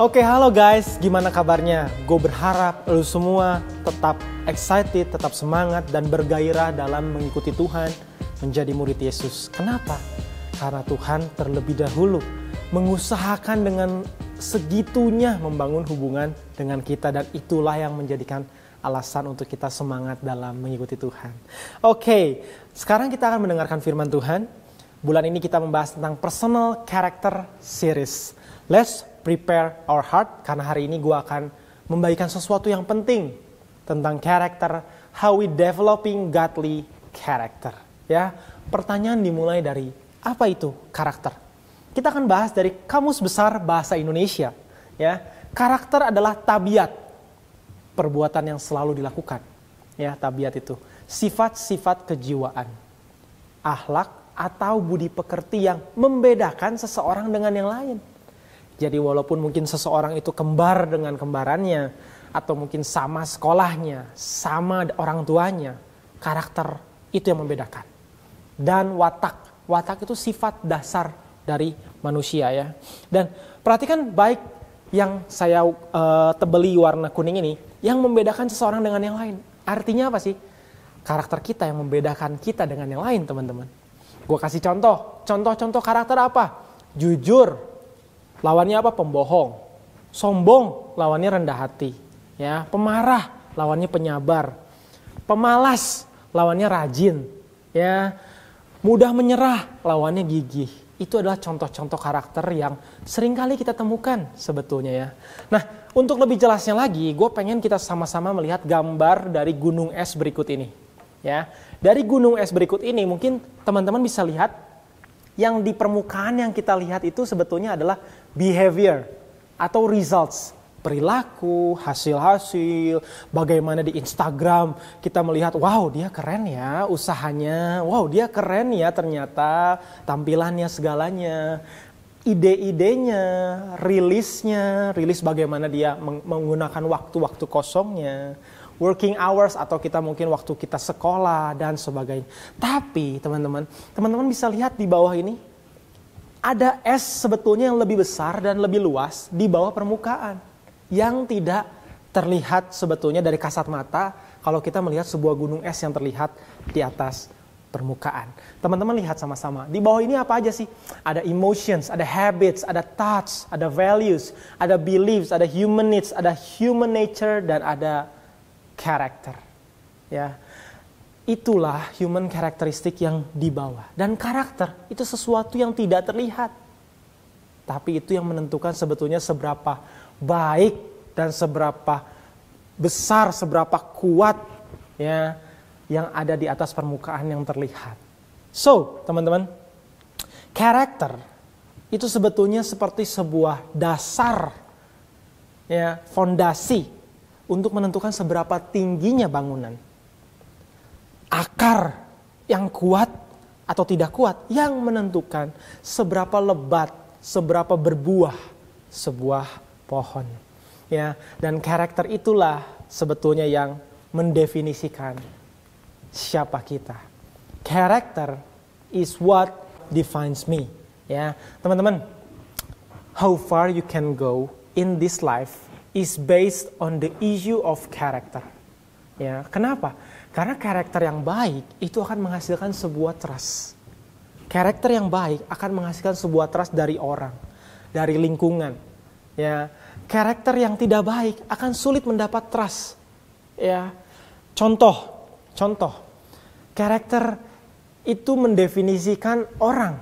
Oke, halo guys, gimana kabarnya? Gue berharap lu semua tetap excited, tetap semangat dan bergairah dalam mengikuti Tuhan, menjadi murid Yesus. Kenapa? Karena Tuhan terlebih dahulu mengusahakan dengan segitunya membangun hubungan dengan kita, dan itulah yang menjadikan alasan untuk kita semangat dalam mengikuti Tuhan. Oke, sekarang kita akan mendengarkan firman Tuhan. Bulan ini kita membahas tentang personal character series. Let's prepare our heart, karena hari ini gue akan membagikan sesuatu yang penting tentang karakter, how we developing godly character. Ya, pertanyaan dimulai dari apa itu karakter? Kita akan bahas dari Kamus Besar Bahasa Indonesia. Ya, karakter adalah tabiat, perbuatan yang selalu dilakukan. Ya, tabiat itu sifat-sifat kejiwaan, akhlak atau budi pekerti yang membedakan seseorang dengan yang lain. Jadi walaupun mungkin seseorang itu kembar dengan kembarannya, atau mungkin sama sekolahnya, sama orang tuanya, karakter itu yang membedakan. Dan watak itu sifat dasar dari manusia ya. Dan perhatikan baik yang saya tebeli warna kuning ini, yang membedakan seseorang dengan yang lain. Artinya apa sih? Karakter kita yang membedakan kita dengan yang lain, teman-teman. Gue kasih contoh karakter apa? Jujur, lawannya apa? Pembohong. Sombong, lawannya rendah hati. Ya, pemarah, lawannya penyabar. Pemalas, lawannya rajin. Ya, mudah menyerah, lawannya gigih. Itu adalah contoh-contoh karakter yang seringkali kita temukan sebetulnya ya. Nah, untuk lebih jelasnya lagi, gue pengen kita sama-sama melihat gambar dari gunung es berikut ini. Ya, dari gunung es berikut ini mungkin teman-teman bisa lihat yang di permukaan yang kita lihat itu sebetulnya adalah behavior atau results, perilaku, hasil-hasil, bagaimana di Instagram kita melihat, wow dia keren ya usahanya, wow dia keren ya ternyata tampilannya segalanya, ide-idenya, rilis bagaimana dia menggunakan waktu-waktu kosongnya, working hours atau kita mungkin waktu kita sekolah dan sebagainya. Tapi teman-teman bisa lihat di bawah ini, ada es sebetulnya yang lebih besar dan lebih luas di bawah permukaan, yang tidak terlihat sebetulnya dari kasat mata kalau kita melihat sebuah gunung es yang terlihat di atas permukaan. Teman-teman lihat sama-sama, di bawah ini apa aja sih? Ada emotions, ada habits, ada thoughts, ada values, ada beliefs, ada human needs, ada human nature, dan ada character. Ya, itulah human karakteristik yang di bawah. Dan karakter itu sesuatu yang tidak terlihat, tapi itu yang menentukan sebetulnya seberapa baik dan seberapa besar, seberapa kuat ya yang ada di atas permukaan yang terlihat. So, teman-teman, karakter itu sebetulnya seperti sebuah dasar ya, fondasi untuk menentukan seberapa tingginya bangunan. Akar yang kuat atau tidak kuat yang menentukan seberapa lebat, seberapa berbuah sebuah pohon. Ya, dan karakter itulah sebetulnya yang mendefinisikan siapa kita. Karakter is what defines me. Ya, teman-teman, how far you can go in this life is based on the issue of character. Ya, kenapa? Karena karakter yang baik itu akan menghasilkan sebuah trust. Karakter yang baik akan menghasilkan sebuah trust dari orang, dari lingkungan. Ya, karakter yang tidak baik akan sulit mendapat trust. Ya, contoh, karakter itu mendefinisikan orang.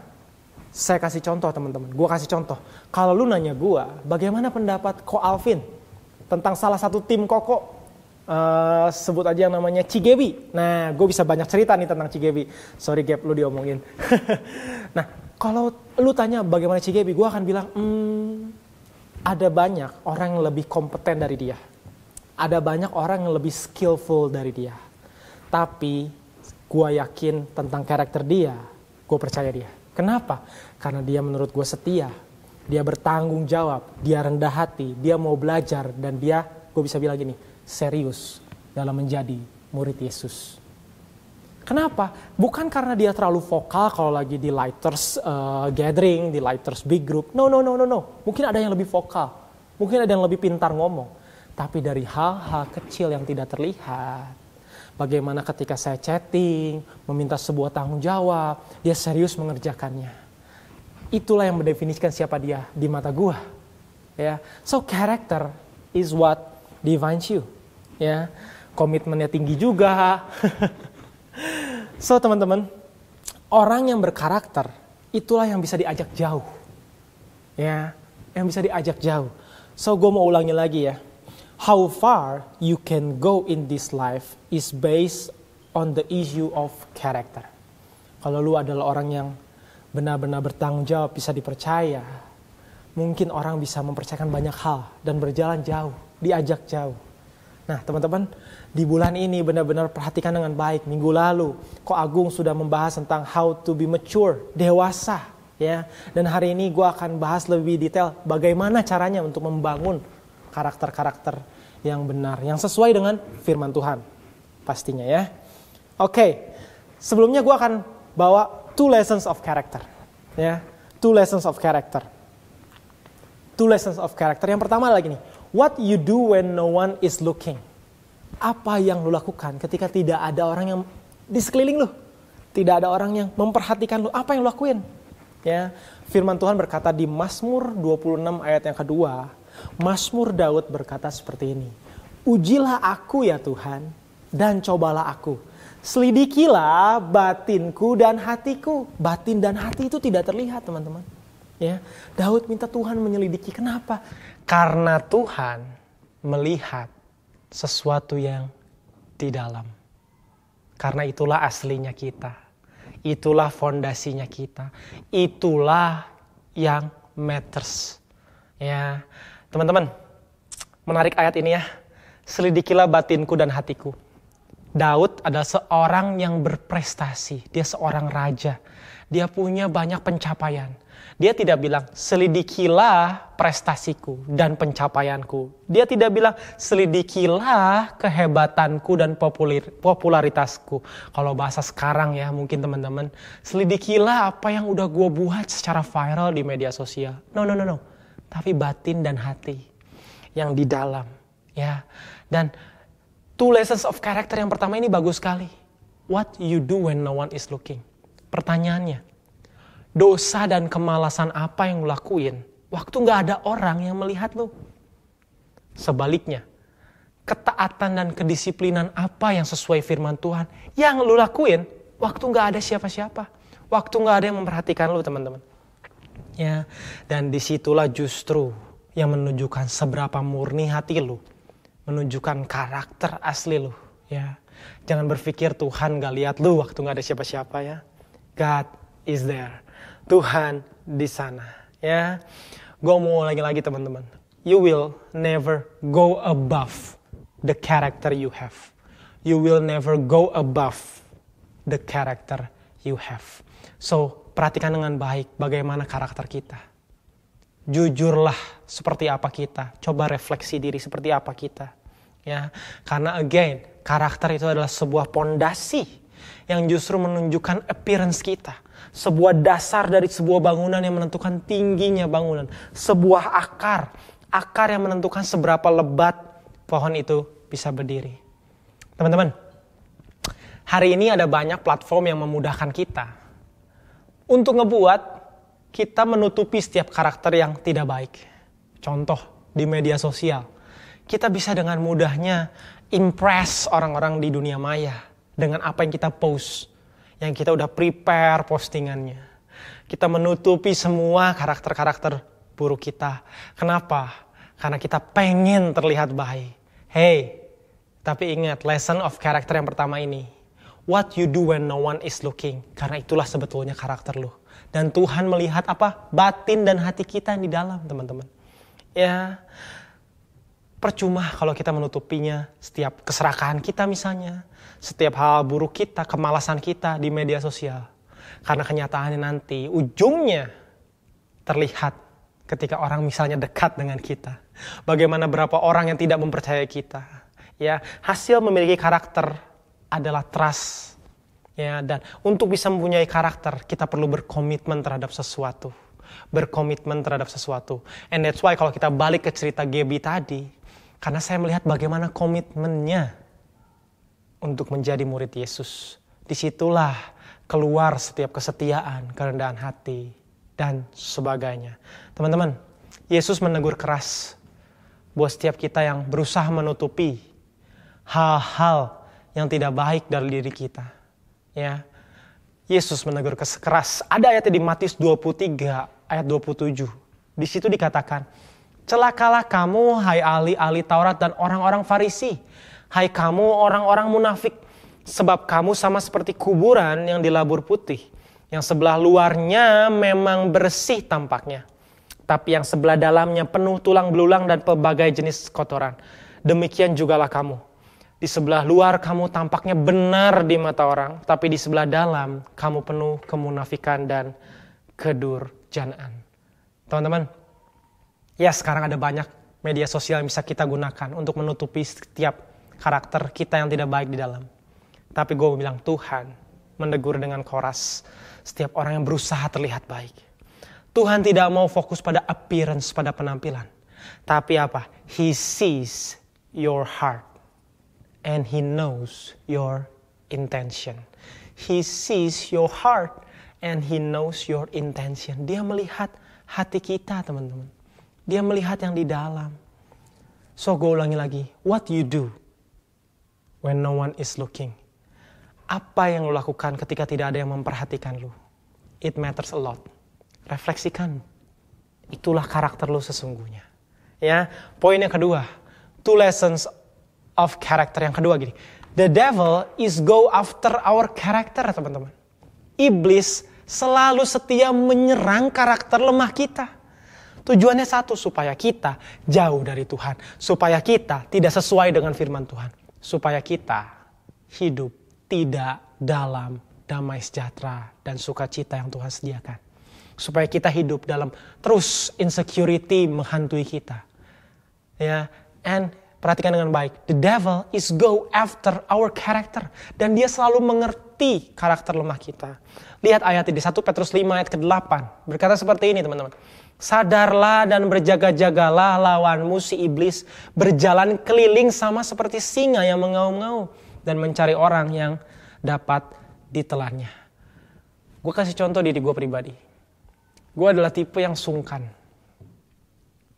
Saya kasih contoh teman-teman, gue kasih contoh. Kalau lu nanya gue, bagaimana pendapat Ko Alvin tentang salah satu tim Koko, sebut aja yang namanya Cigebi. Nah, gue bisa banyak cerita nih tentang Cigebi. Sorry Gap, lu diomongin. Nah, kalau lu tanya bagaimana Cigebi, gue akan bilang, ada banyak orang yang lebih kompeten dari dia. Ada banyak orang yang lebih skillful dari dia. Tapi, gue yakin tentang karakter dia, gue percaya dia. Kenapa? Karena dia menurut gue setia. Dia bertanggung jawab, dia rendah hati, dia mau belajar, dan dia, gue bisa bilang gini, serius dalam menjadi murid Yesus. Kenapa? Bukan karena dia terlalu vokal kalau lagi di lighters gathering, di lighters big group. No. Mungkin ada yang lebih vokal. Mungkin ada yang lebih pintar ngomong. Tapi dari hal-hal kecil yang tidak terlihat. Bagaimana ketika saya chatting, meminta sebuah tanggung jawab, dia serius mengerjakannya. Itulah yang mendefinisikan siapa dia di mata gua. Ya. So character is what defines you. Ya. Komitmennya tinggi juga. So teman-teman, orang yang berkarakter itulah yang bisa diajak jauh. Ya, yang bisa diajak jauh. So gue mau ulangi lagi ya. How far you can go in this life is based on the issue of character. Kalau lu adalah orang yang benar-benar bertanggung jawab, bisa dipercaya, mungkin orang bisa mempercayakan banyak hal dan berjalan jauh, diajak jauh. Nah teman-teman, di bulan ini benar-benar perhatikan dengan baik. Minggu lalu, Ko Agung sudah membahas tentang how to be mature, dewasa. Ya. Dan hari ini gue akan bahas lebih detail bagaimana caranya untuk membangun karakter-karakter yang benar, yang sesuai dengan firman Tuhan. Pastinya ya. Oke, sebelumnya gue akan bawa 2 lessons of character. Ya, 2 lessons of character. 2 lessons of character. Yang pertama lagi nih, what you do when no one is looking. Apa yang lu lakukan ketika tidak ada orang yang di sekeliling lu. Tidak ada orang yang memperhatikan lu. Apa yang lu lakuin? Ya, firman Tuhan berkata di Mazmur 26 ayat yang kedua. Mazmur Daud berkata seperti ini. Ujilah aku ya Tuhan dan cobalah aku. Selidikilah batinku dan hatiku. Batin dan hati itu tidak terlihat teman-teman. Ya, Daud minta Tuhan menyelidiki. Kenapa? Karena Tuhan melihat sesuatu yang di dalam. Karena itulah aslinya kita. Itulah fondasinya kita. Itulah yang matters. Ya, teman-teman, menarik ayat ini ya. Selidikilah batinku dan hatiku. Daud adalah seorang yang berprestasi. Dia seorang raja. Dia punya banyak pencapaian. Dia tidak bilang, selidikilah prestasiku dan pencapaianku. Dia tidak bilang, selidikilah kehebatanku dan popularitasku. Kalau bahasa sekarang ya mungkin teman-teman, selidikilah apa yang udah gue buat secara viral di media sosial. No. Tapi batin dan hati yang di dalam. Ya. Dan 2 lessons of character yang pertama ini bagus sekali. What you do when no one is looking. Pertanyaannya, dosa dan kemalasan apa yang lu lakuin waktu gak ada orang yang melihat lu? Sebaliknya, ketaatan dan kedisiplinan apa yang sesuai firman Tuhan yang lu lakuin waktu gak ada siapa-siapa? Waktu gak ada yang memperhatikan lu teman-teman. Ya, dan disitulah justru yang menunjukkan seberapa murni hati lu. Menunjukkan karakter asli lu. Ya, jangan berpikir Tuhan gak lihat lu waktu gak ada siapa-siapa ya. God is there. Tuhan di sana, ya. Gue mau lagi teman-teman. You will never go above the character you have. You will never go above the character you have. So, perhatikan dengan baik bagaimana karakter kita. Jujurlah seperti apa kita. Coba refleksi diri seperti apa kita. Ya, karena again, karakter itu adalah sebuah pondasi yang justru menunjukkan appearance kita. Sebuah dasar dari sebuah bangunan yang menentukan tingginya bangunan. Sebuah akar yang menentukan seberapa lebat pohon itu bisa berdiri. Teman-teman, hari ini ada banyak platform yang memudahkan kita untuk ngebuat kita menutupi setiap karakter yang tidak baik. Contoh, di media sosial, kita bisa dengan mudahnya impress orang-orang di dunia maya dengan apa yang kita post. Yang kita udah prepare postingannya. Kita menutupi semua karakter-karakter buruk kita. Kenapa? Karena kita pengen terlihat baik. Hey, tapi ingat lesson of character yang pertama ini. What you do when no one is looking. Karena itulah sebetulnya karakter lu. Dan Tuhan melihat apa? Batin dan hati kita yang di dalam teman-teman. Ya, percuma kalau kita menutupinya setiap keserakahan kita misalnya. Setiap hal buruk kita, kemalasan kita di media sosial. Karena kenyataannya nanti ujungnya terlihat ketika orang misalnya dekat dengan kita. Bagaimana berapa orang yang tidak mempercayai kita. Ya, hasil memiliki karakter adalah trust. Ya, dan untuk bisa mempunyai karakter, kita perlu berkomitmen terhadap sesuatu. berkomitmen terhadap sesuatu. And that's why kalau kita balik ke cerita Gaby tadi, karena saya melihat bagaimana komitmennya untuk menjadi murid Yesus. Disitulah keluar setiap kesetiaan, kerendahan hati, dan sebagainya. Teman-teman, Yesus menegur keras buat setiap kita yang berusaha menutupi hal-hal yang tidak baik dari diri kita. Ya, Yesus menegur keras. Ada ayatnya di Matius 23 ayat 27. Di situ dikatakan, celakalah kamu hai ahli-ahli Taurat dan orang-orang Farisi. Hai kamu orang-orang munafik, sebab kamu sama seperti kuburan yang dilabur putih, yang sebelah luarnya memang bersih tampaknya, tapi yang sebelah dalamnya penuh tulang belulang dan pelbagai jenis kotoran. Demikian jugalah kamu. Di sebelah luar kamu tampaknya benar di mata orang, tapi di sebelah dalam kamu penuh kemunafikan dan kedurjanaan. Teman-teman, ya sekarang ada banyak media sosial yang bisa kita gunakan untuk menutupi setiap karakter kita yang tidak baik di dalam. Tapi gue bilang Tuhan menegur dengan keras setiap orang yang berusaha terlihat baik. Tuhan tidak mau fokus pada appearance, pada penampilan. Tapi apa? He sees your heart. And He knows your intention. He sees your heart and He knows your intention. Dia melihat hati kita, teman-teman. Dia melihat yang di dalam. So gue ulangi lagi. What you do when no one is looking? Apa yang lo lakukan ketika tidak ada yang memperhatikan lo? It matters a lot. Refleksikan. Itulah karakter lo sesungguhnya. Ya, poin yang kedua. 2 lessons of character. Yang kedua gini. The devil is go after our character, teman-teman. Iblis selalu setia menyerang karakter lemah kita. Tujuannya satu, supaya kita jauh dari Tuhan. Supaya kita tidak sesuai dengan firman Tuhan. Supaya kita hidup tidak dalam damai sejahtera dan sukacita yang Tuhan sediakan. Supaya kita hidup dalam terus insecurity menghantui kita. Ya, and perhatikan dengan baik. The devil is go after our character. Dan dia selalu mengerti karakter lemah kita. Lihat ayat di 1 Petrus 5 ayat ke-8. Berkata seperti ini, teman-teman. Sadarlah dan berjaga-jagalah lawanmu si iblis berjalan keliling sama seperti singa yang mengaum-ngaum dan mencari orang yang dapat ditelannya. Gue kasih contoh diri gue pribadi. Gue adalah tipe yang sungkan.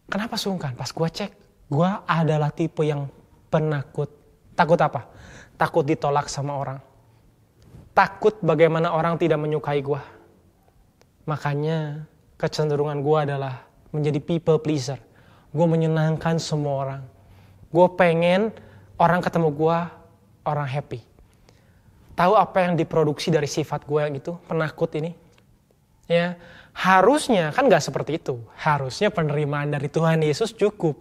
Kenapa sungkan? Pas gue cek, gue adalah tipe yang penakut. Takut apa? Takut ditolak sama orang. Takut bagaimana orang tidak menyukai gue. Makanya kecenderungan gue adalah menjadi people pleaser. Gue menyenangkan semua orang. Gue pengen orang ketemu gue, orang happy. Tahu apa yang diproduksi dari sifat gue yang itu? Penakut ini. Ya, harusnya kan gak seperti itu. Harusnya penerimaan dari Tuhan Yesus cukup.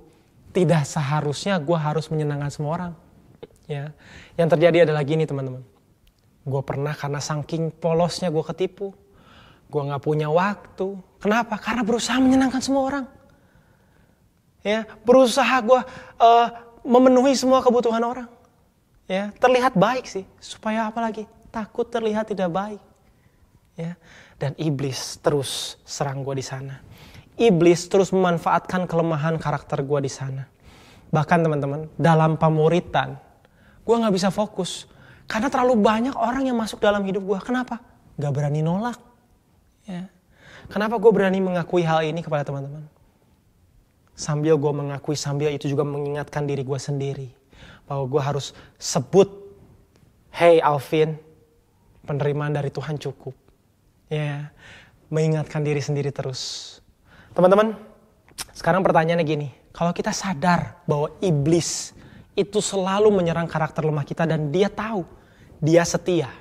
Tidak seharusnya gue harus menyenangkan semua orang. Ya, yang terjadi adalah gini, teman-teman. Gue pernah karena saking polosnya gue ketipu. Gue gak punya waktu. Kenapa? Karena berusaha menyenangkan semua orang. Ya, berusaha gue memenuhi semua kebutuhan orang. Ya, terlihat baik sih. Supaya apa lagi? Takut terlihat tidak baik. Ya, dan iblis terus serang gue di sana. Iblis terus memanfaatkan kelemahan karakter gue di sana. Bahkan teman-teman, dalam pemuritan, gue gak bisa fokus. Karena terlalu banyak orang yang masuk dalam hidup gue. Kenapa? Gak berani nolak. Ya. Kenapa gue berani mengakui hal ini kepada teman-teman? Sambil gue mengakui, sambil itu juga mengingatkan diri gue sendiri. Bahwa gue harus sebut, hey Alvin, penerimaan dari Tuhan cukup. Ya, mengingatkan diri sendiri terus. Teman-teman, sekarang pertanyaannya gini. Kalau kita sadar bahwa iblis itu selalu menyerang karakter lemah kita dan dia tahu, dia setia.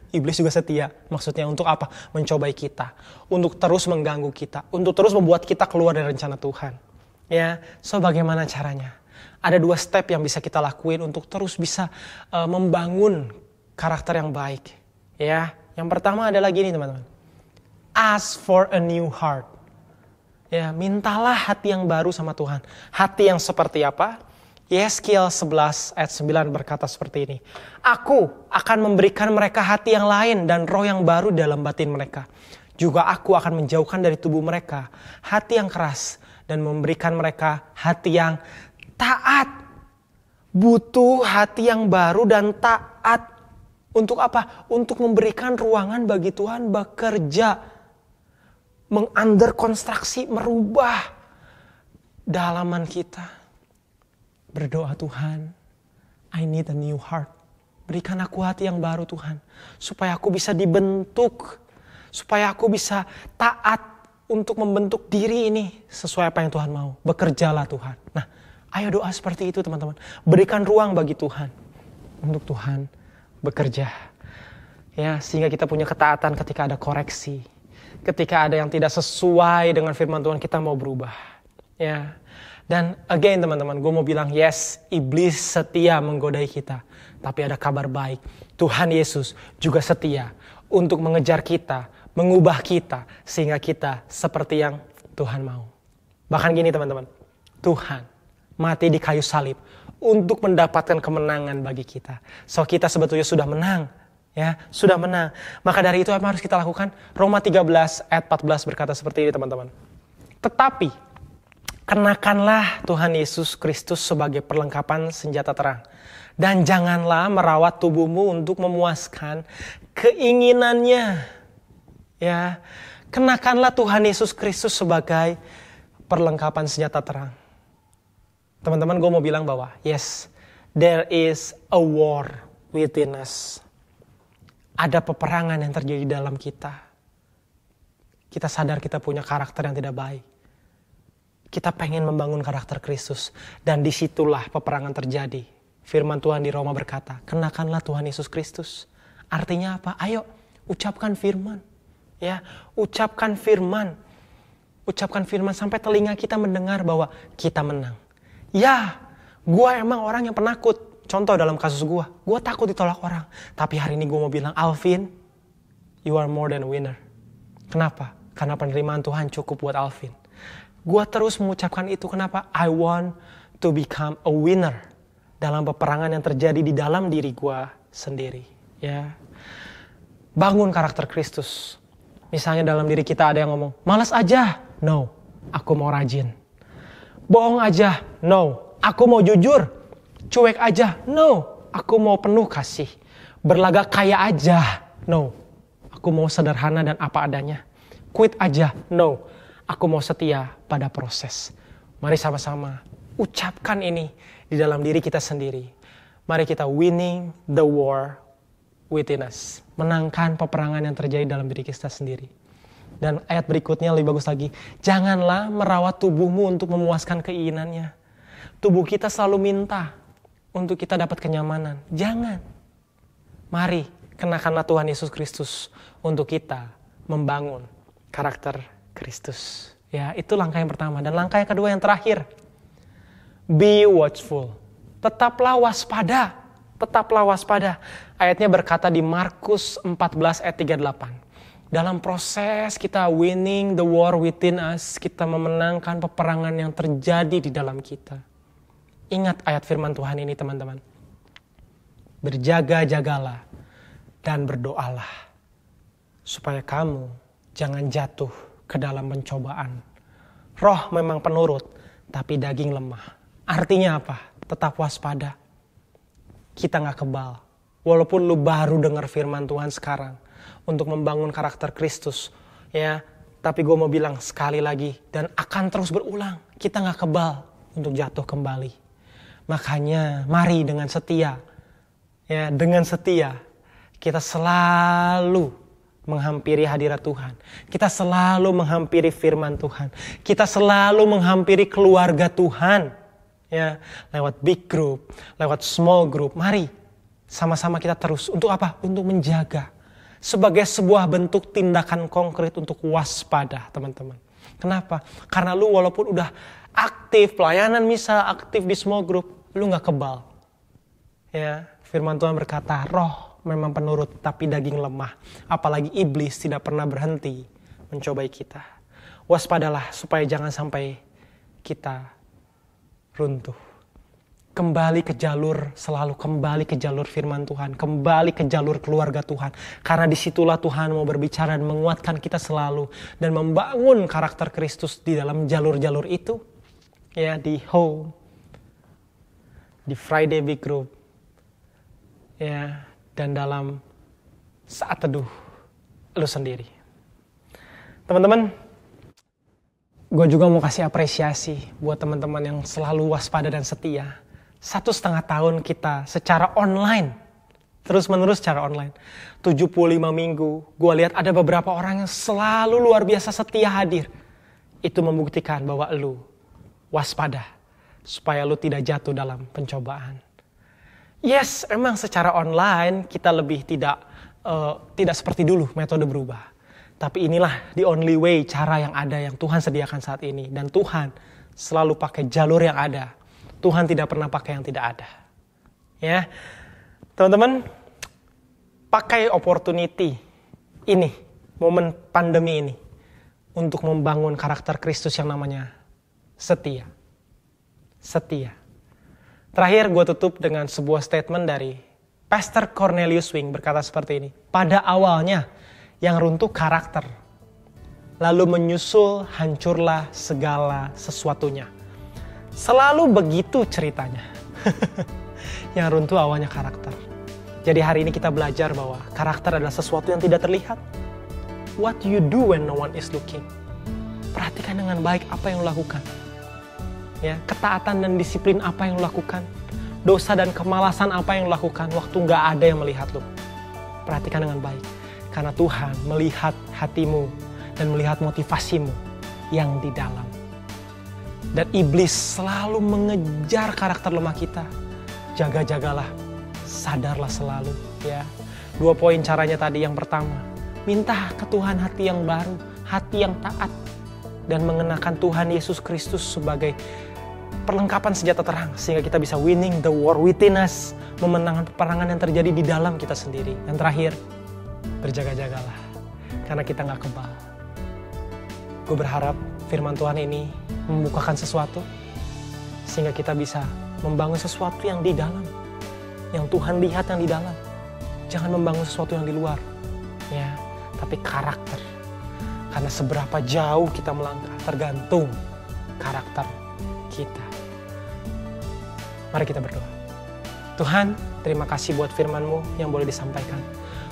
Iblis juga setia. Maksudnya untuk apa? Mencobai kita. Untuk terus mengganggu kita. Untuk terus membuat kita keluar dari rencana Tuhan. Ya, so bagaimana caranya? Ada 2 step yang bisa kita lakuin untuk terus bisa membangun karakter yang baik. Ya, yang pertama adalah gini, teman-teman. Ask for a new heart. Ya, mintalah hati yang baru sama Tuhan. Hati yang seperti apa? Yeskiel 11 ayat 9 berkata seperti ini. Aku akan memberikan mereka hati yang lain dan roh yang baru dalam batin mereka. juga aku akan menjauhkan dari tubuh mereka hati yang keras dan memberikan mereka hati yang taat. Butuh hati yang baru dan taat. Untuk apa? Untuk memberikan ruangan bagi Tuhan bekerja. Mengunderkonstruksi, merubah dalaman kita. Berdoa, Tuhan, I need a new heart. Berikan aku hati yang baru, Tuhan. Supaya aku bisa dibentuk. Supaya aku bisa taat untuk membentuk diri ini sesuai apa yang Tuhan mau. Bekerjalah Tuhan. Nah, ayo doa seperti itu teman-teman. Berikan ruang bagi Tuhan. Untuk Tuhan bekerja. Ya, sehingga kita punya ketaatan ketika ada koreksi. Ketika ada yang tidak sesuai dengan firman Tuhan, kita mau berubah. Ya. Dan again teman-teman, gue mau bilang yes, iblis setia menggodai kita. Tapi ada kabar baik. Tuhan Yesus juga setia untuk mengejar kita, mengubah kita, sehingga kita seperti yang Tuhan mau. Bahkan gini teman-teman, Tuhan mati di kayu salib untuk mendapatkan kemenangan bagi kita. So kita sebetulnya sudah menang. Ya, sudah menang. Maka dari itu apa harus kita lakukan? Roma 13 ayat 14 berkata seperti ini teman-teman. Tetapi kenakanlah Tuhan Yesus Kristus sebagai perlengkapan senjata terang. Dan janganlah merawat tubuhmu untuk memuaskan keinginannya. Ya, kenakanlah Tuhan Yesus Kristus sebagai perlengkapan senjata terang. Teman-teman, gue mau bilang bahwa yes, there is a war within us. Ada peperangan yang terjadi dalam kita. Kita sadar kita punya karakter yang tidak baik. Kita pengen membangun karakter Kristus. Dan disitulah peperangan terjadi. Firman Tuhan di Roma berkata, kenakanlah Tuhan Yesus Kristus. Artinya apa? Ayo, ucapkan firman. Ya, ucapkan firman. Ucapkan firman sampai telinga kita mendengar bahwa kita menang. Ya, gue emang orang yang penakut. Contoh dalam kasus gue takut ditolak orang. Tapi hari ini gue mau bilang, Alvin, you are more than a winner. Kenapa? Karena penerimaan Tuhan cukup buat Alvin. Gue terus mengucapkan itu. Kenapa? I want to become a winner dalam peperangan yang terjadi di dalam diri gue sendiri. Ya, bangun karakter Kristus. Misalnya dalam diri kita ada yang ngomong, malas aja. No, aku mau rajin. Bohong aja. No, aku mau jujur. Cuek aja. No, aku mau penuh kasih. Berlagak kaya aja. No, aku mau sederhana dan apa adanya. Quit aja. No, aku mau setia pada proses. Mari sama-sama ucapkan ini di dalam diri kita sendiri. Mari kita winning the war within us. Menangkan peperangan yang terjadi dalam diri kita sendiri. Dan ayat berikutnya lebih bagus lagi. Janganlah merawat tubuhmu untuk memuaskan keinginannya. Tubuh kita selalu minta untuk kita dapat kenyamanan. Jangan. Mari kenakanlah Tuhan Yesus Kristus untuk kita membangun karakter Kristus. Ya, itu langkah yang pertama. Dan langkah yang kedua yang terakhir. Be watchful. Tetaplah waspada. Tetaplah waspada. Ayatnya berkata di Markus 14 ayat 38. Dalam proses kita winning the war within us, kita memenangkan peperangan yang terjadi di dalam kita. Ingat ayat firman Tuhan ini teman-teman. Berjaga-jagalah dan berdoalah. Supaya kamu jangan jatuh ke dalam pencobaan. Roh memang penurut, tapi daging lemah. Artinya apa? Tetap waspada. Kita gak kebal. Walaupun lu baru dengar firman Tuhan sekarang. Untuk membangun karakter Kristus. Ya, tapi gue mau bilang sekali lagi. Dan akan terus berulang. Kita gak kebal untuk jatuh kembali. Makanya mari dengan setia. Ya, dengan setia. Kita selalu menghampiri hadirat Tuhan. Kita selalu menghampiri firman Tuhan. Kita selalu menghampiri keluarga Tuhan. Ya, lewat big group, lewat small group. Mari sama-sama kita terus. Untuk apa? Untuk menjaga. Sebagai sebuah bentuk tindakan konkret untuk waspada, teman-teman. Kenapa? Karena lu walaupun udah aktif pelayanan misa, aktif di small group, lu gak kebal. Ya, firman Tuhan berkata, roh memang penurut tapi daging lemah. Apalagi iblis tidak pernah berhenti mencobai kita. Waspadalah supaya jangan sampai kita runtuh. kembali ke jalur, selalu kembali ke jalur firman Tuhan, kembali ke jalur keluarga Tuhan. Karena disitulah Tuhan mau berbicara dan menguatkan kita selalu, dan membangun karakter Kristus di dalam jalur-jalur itu. Ya, di home, di Friday Big Group, ya, dan dalam saat teduh lu sendiri. Teman-teman, gue juga mau kasih apresiasi buat teman-teman yang selalu waspada dan setia. 1,5 tahun kita secara online, terus-menerus secara online. 75 minggu, gue lihat ada beberapa orang yang selalu luar biasa setia hadir. Itu membuktikan bahwa lu waspada, supaya lu tidak jatuh dalam pencobaan. Yes, emang secara online kita lebih tidak seperti dulu, metode berubah. Tapi inilah the only way, cara yang ada yang Tuhan sediakan saat ini. Dan Tuhan selalu pakai jalur yang ada. Tuhan tidak pernah pakai yang tidak ada. Ya, teman-teman, pakai opportunity ini, momen pandemi ini, untuk membangun karakter Kristus yang namanya setia. Setia. Terakhir gue tutup dengan sebuah statement dari Pastor Cornelius Wing, berkata seperti ini. Pada awalnya yang runtuh karakter, lalu menyusul hancurlah segala sesuatunya. Selalu begitu ceritanya. Yang runtuh awalnya karakter. Jadi hari ini kita belajar bahwa karakter adalah sesuatu yang tidak terlihat. What you do when no one is looking. Perhatikan dengan baik apa yang lo lakukan. Ya, ketaatan dan disiplin apa yang lo lakukan. Dosa dan kemalasan apa yang lo lakukan waktu gak ada yang melihat lo. Perhatikan dengan baik. Karena Tuhan melihat hatimu dan melihat motivasimu yang di dalam. Dan iblis selalu mengejar karakter lemah kita. Jaga-jagalah, sadarlah selalu. Ya, 2 poin caranya tadi. Yang pertama, minta ke Tuhan hati yang baru, hati yang taat, dan mengenakan Tuhan Yesus Kristus sebagai perlengkapan senjata terang, sehingga kita bisa winning the war within us, memenangkan peperangan yang terjadi di dalam kita sendiri. Yang terakhir, berjaga-jagalah, karena kita gak kebal. Gue berharap firman Tuhan ini membukakan sesuatu, sehingga kita bisa membangun sesuatu yang di dalam, yang Tuhan lihat yang di dalam. Jangan membangun sesuatu yang di luar, ya, tapi karakter. Karena seberapa jauh kita melangkah tergantung karakter kita. Mari kita berdoa. Tuhan, terima kasih buat firman-Mu yang boleh disampaikan.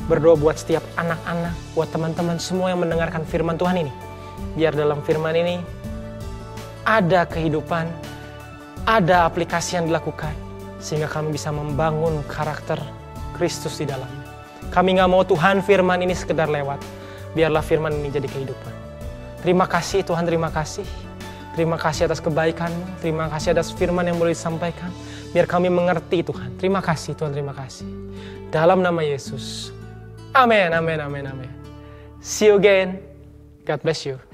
Berdoa buat setiap anak-anak, buat teman-teman semua yang mendengarkan firman Tuhan ini. Biar dalam firman ini ada kehidupan, ada aplikasi yang dilakukan, sehingga kami bisa membangun karakter Kristus di dalamnya. Kami gak mau Tuhan firman ini sekedar lewat. Biarlah firman ini jadi kehidupan. Terima kasih Tuhan, terima kasih. Terima kasih atas kebaikan-Mu. Terima kasih atas firman yang boleh disampaikan. Biar kami mengerti Tuhan. Terima kasih Tuhan, terima kasih. Dalam nama Yesus. Amin, amin, amin, amin. See you again. God bless you.